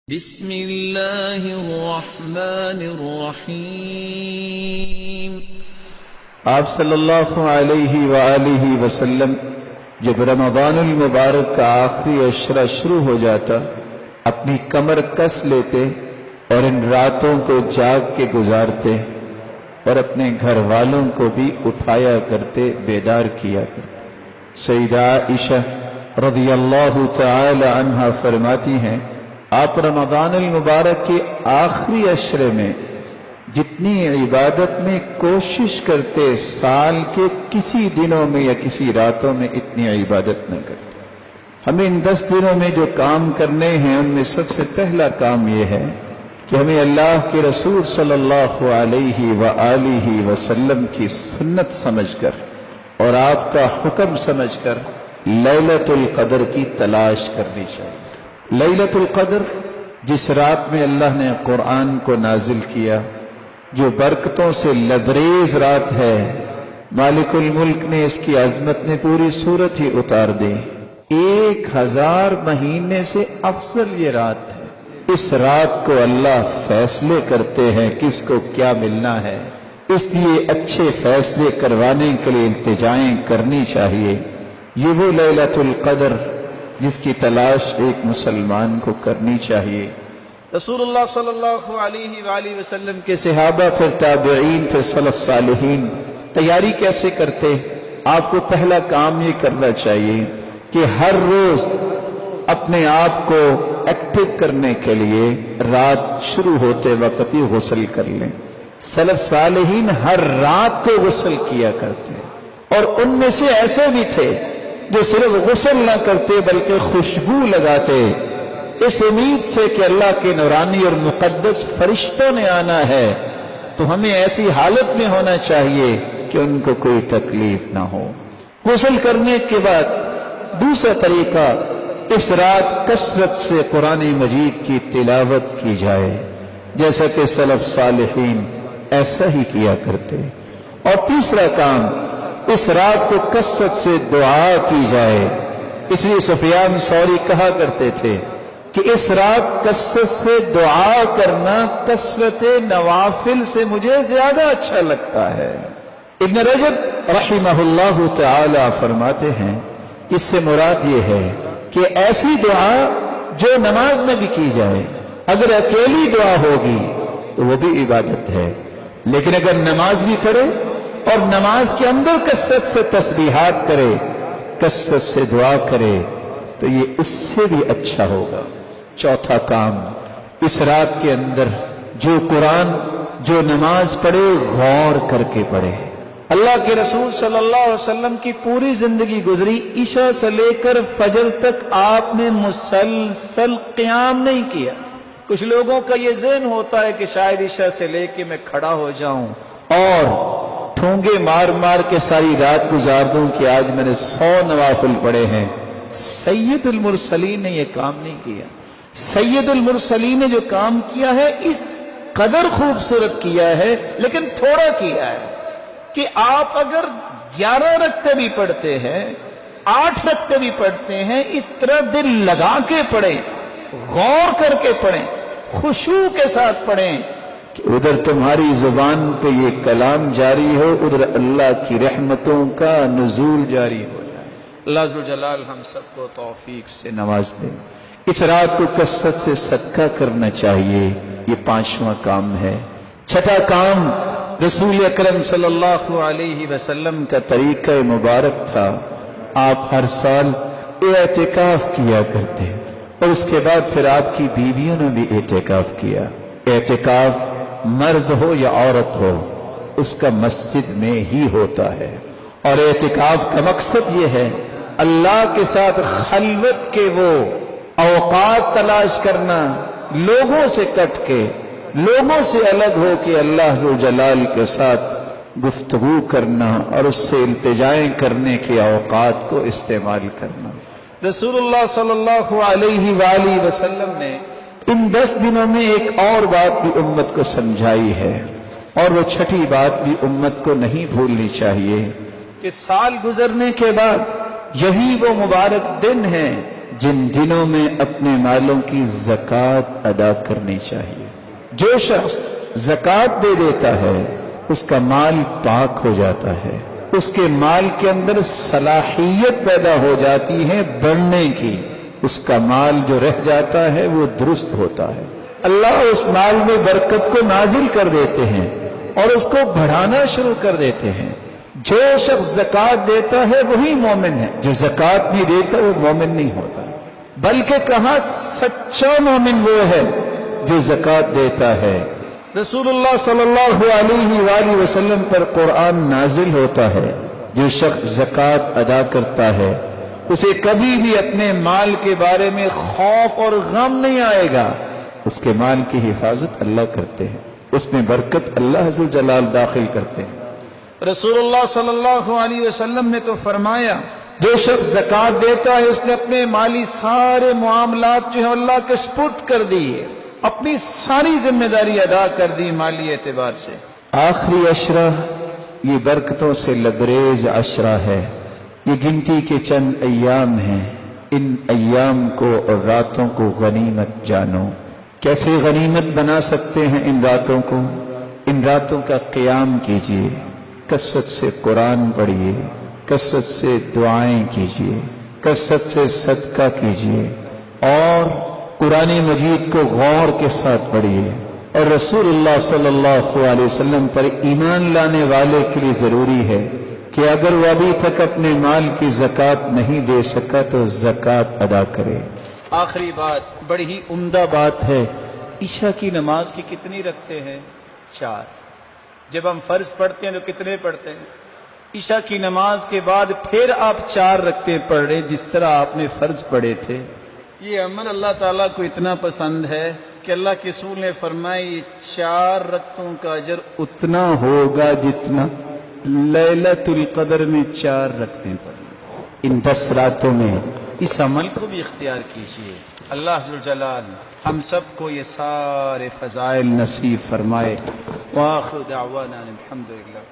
بسم اللہ الرحمن الرحیم۔ آپ صلی اللہ علیہ وآلہ وسلم جب رمضان المبارک کا آخری عشرہ شروع ہو جاتا اپنی کمر کس لیتے اور ان راتوں کو جاگ کے گزارتے اور اپنے گھر والوں کو بھی اٹھایا کرتے، بیدار کیا کرتے۔ سیدہ عائشہ رضی اللہ تعالی عنہا فرماتی ہیں، آپ رمضان المبارک کے آخری عشرے میں جتنی عبادت میں کوشش کرتے، سال کے کسی دنوں میں یا کسی راتوں میں اتنی عبادت نہ کرتے۔ ہمیں ان 10 دنوں میں جو کام کرنے ہیں ان میں سب سے پہلا کام یہ ہے کہ ہمیں اللہ کے رسول صلی اللہ علیہ وآلہ وسلم کی سنت سمجھ کر اور آپ کا حکم سمجھ کر لیلۃ القدر کی تلاش کرنی چاہیے۔ لیلۃ القدر جس رات میں اللہ نے قرآن کو نازل کیا، جو برکتوں سے لبریز رات ہے، مالک الملک نے اس کی عظمت نے پوری صورت ہی اتار دی۔ 1000 مہینے سے افضل یہ رات ہے۔ اس رات کو اللہ فیصلے کرتے ہیں کس کو کیا ملنا ہے، اس لیے اچھے فیصلے کروانے کے لیے التجائیں کرنی چاہیے۔ یہ وہ لیلۃ القدر جس کی تلاش ایک مسلمان کو کرنی چاہیے۔ رسول اللہ صلی اللہ علیہ وآلہ وسلم کے صحابہ، پھر تابعین، پھر سلف صالحین تیاری کیسے کرتے؟ آپ کو پہلا کام یہ کرنا چاہیے کہ ہر روز اپنے آپ کو ایکٹیو کرنے کے لیے رات شروع ہوتے وقت ہی غسل کر لیں۔ سلف صالحین ہر رات کو غسل کیا کرتے اور ان میں سے ایسے بھی تھے جو صرف غسل نہ کرتے بلکہ خوشبو لگاتے، اس امید سے کہ اللہ کے نورانی اور مقدس فرشتوں نے آنا ہے، تو ہمیں ایسی حالت میں ہونا چاہیے کہ ان کو کوئی تکلیف نہ ہو۔ غسل کرنے کے بعد دوسرا طریقہ، اس رات کثرت سے قرآن مجید کی تلاوت کی جائے، جیسا کہ سلف صالحین ایسا ہی کیا کرتے۔ اور تیسرا کام، اس رات کو کثرت سے دعا کی جائے۔ اس لیے سفیان ثوری کہا کرتے تھے کہ اس رات کثرت سے دعا کرنا کثرت نوافل سے مجھے زیادہ اچھا لگتا ہے۔ ابن رجب رحمہ اللہ تعالی فرماتے ہیں، اس سے مراد یہ ہے کہ ایسی دعا جو نماز میں بھی کی جائے۔ اگر اکیلی دعا ہوگی تو وہ بھی عبادت ہے، لیکن اگر نماز بھی پڑھے اور نماز کے اندر کثرت سے تسبیحات کرے، کثرت سے دعا کرے، تو یہ اس سے بھی اچھا ہوگا۔ چوتھا کام، اس رات کے اندر جو قرآن، جو نماز پڑھے، غور کر کے پڑھے۔ اللہ کے رسول صلی اللہ علیہ وسلم کی پوری زندگی گزری، عشاء سے لے کر فجر تک آپ نے مسلسل قیام نہیں کیا۔ کچھ لوگوں کا یہ ذہن ہوتا ہے کہ شاید عشاء سے لے کے میں کھڑا ہو جاؤں اور ٹھونگے مار مار کے ساری رات گزار دوں کہ آج میں نے 100 نوافل پڑھے ہیں۔ سید المرسلین نے یہ کام نہیں کیا۔ سید المرسلین نے جو کام کیا ہے اس قدر خوبصورت کیا ہے، لیکن تھوڑا کیا ہے کہ آپ اگر 11 رکعتیں بھی پڑھتے ہیں، 8 رکعتیں بھی پڑھتے ہیں، اس طرح دل لگا کے پڑھیں، غور کر کے پڑھیں، خشوع کے ساتھ پڑھیں کہ ادھر تمہاری زبان پہ یہ کلام جاری ہو، ادھر اللہ کی رحمتوں کا نزول جاری ہو جائے۔ اللہ ذو الجلال ہم سب کو توفیق سے نواز دے۔ اس رات کو کثرت سے صدقہ کرنا چاہیے، یہ 5واں کام ہے۔ چھٹا کام، رسول اکرم صلی اللہ علیہ وسلم کا طریقہ مبارک تھا، آپ ہر سال اعتکاف کیا کرتے اور اس کے بعد پھر آپ کی بیویوں نے بھی اعتکاف کیا۔ اعتکاف مرد ہو یا عورت ہو، اس کا مسجد میں ہی ہوتا ہے، اور اعتکاف کا مقصد یہ ہے اللہ کے ساتھ خلوت کے وہ اوقات تلاش کرنا، لوگوں سے کٹ کے، لوگوں سے الگ ہو کے اللہ ذو جلال کے ساتھ گفتگو کرنا اور اس سے التجائیں کرنے کے اوقات کو استعمال کرنا۔ رسول اللہ صلی اللہ علیہ وآلہ وسلم نے ان 10 دنوں میں ایک اور بات بھی امت کو سمجھائی ہے، اور وہ چھٹی بات بھی امت کو نہیں بھولنی چاہیے کہ سال گزرنے کے بعد یہی وہ مبارک دن ہیں جن دنوں میں اپنے مالوں کی زکوٰۃ ادا کرنی چاہیے۔ جو شخص زکوٰۃ دے دیتا ہے اس کا مال پاک ہو جاتا ہے، اس کے مال کے اندر صلاحیت پیدا ہو جاتی ہے بڑھنے کی، اس کا مال جو رہ جاتا ہے وہ درست ہوتا ہے، اللہ اس مال میں برکت کو نازل کر دیتے ہیں اور اس کو بڑھانا شروع کر دیتے ہیں۔ جو شخص زکوٰۃ دیتا ہے وہی مومن ہے، جو زکوٰۃ نہیں دیتا وہ مومن نہیں ہوتا، بلکہ کہاں سچا مومن وہ ہے جو زکوٰۃ دیتا ہے۔ رسول اللہ صلی اللہ علیہ وآلہ وسلم پر قرآن نازل ہوتا ہے، جو شخص زکوٰۃ ادا کرتا ہے اسے کبھی بھی اپنے مال کے بارے میں خوف اور غم نہیں آئے گا، اس کے مال کی حفاظت اللہ کرتے ہیں، اس میں برکت اللہ عز و جلال داخل کرتے ہیں۔ رسول اللہ صلی اللہ علیہ وسلم نے تو فرمایا جو شخص زکوٰۃ دیتا ہے اس نے اپنے مالی سارے معاملات جو ہیں اللہ کے سپرد کر دیے، اپنی ساری ذمہ داری ادا کر دی مالی اعتبار سے۔ آخری عشرہ یہ برکتوں سے لبریز عشرہ ہے، یہ گنتی کے چند ایام ہیں، ان ایام کو اور راتوں کو غنیمت جانو۔ کیسے غنیمت بنا سکتے ہیں ان راتوں کو؟ ان راتوں کا قیام کیجیے، کثرت سے قرآن پڑھیے، کثرت سے دعائیں کیجیے، کثرت سے صدقہ کیجیے اور قرآن مجید کو غور کے ساتھ پڑھیے، اور رسول اللہ صلی اللہ علیہ وسلم پر ایمان لانے والے کے لیے ضروری ہے کہ اگر وہ ابھی تک اپنے مال کی زکوٰۃ نہیں دے سکا تو زکوٰۃ ادا کرے۔ آخری بات بڑی ہی عمدہ بات ہے، عشاء کی نماز کی کتنی رکھتے ہیں؟ 4۔ جب ہم فرض پڑھتے ہیں تو کتنے پڑھتے ہیں؟ عشاء کی نماز کے بعد پھر آپ 4 رکعتیں پڑھ رہے جس طرح آپ نے فرض پڑھے تھے۔ یہ عمل اللہ تعالیٰ کو اتنا پسند ہے کہ اللہ کے رسول نے فرمایا یہ 4 رکعتوں کا اجر اتنا ہوگا جتنا لیلۃ القدر میں 4 رکعتیں پڑھی۔ ان 10 راتوں میں اس عمل کو بھی اختیار کیجیے۔ اللہ عز و جلال ہم سب کو یہ سارے فضائل نصیب فرمائے۔ وآخر دعوانا الحمدللہ۔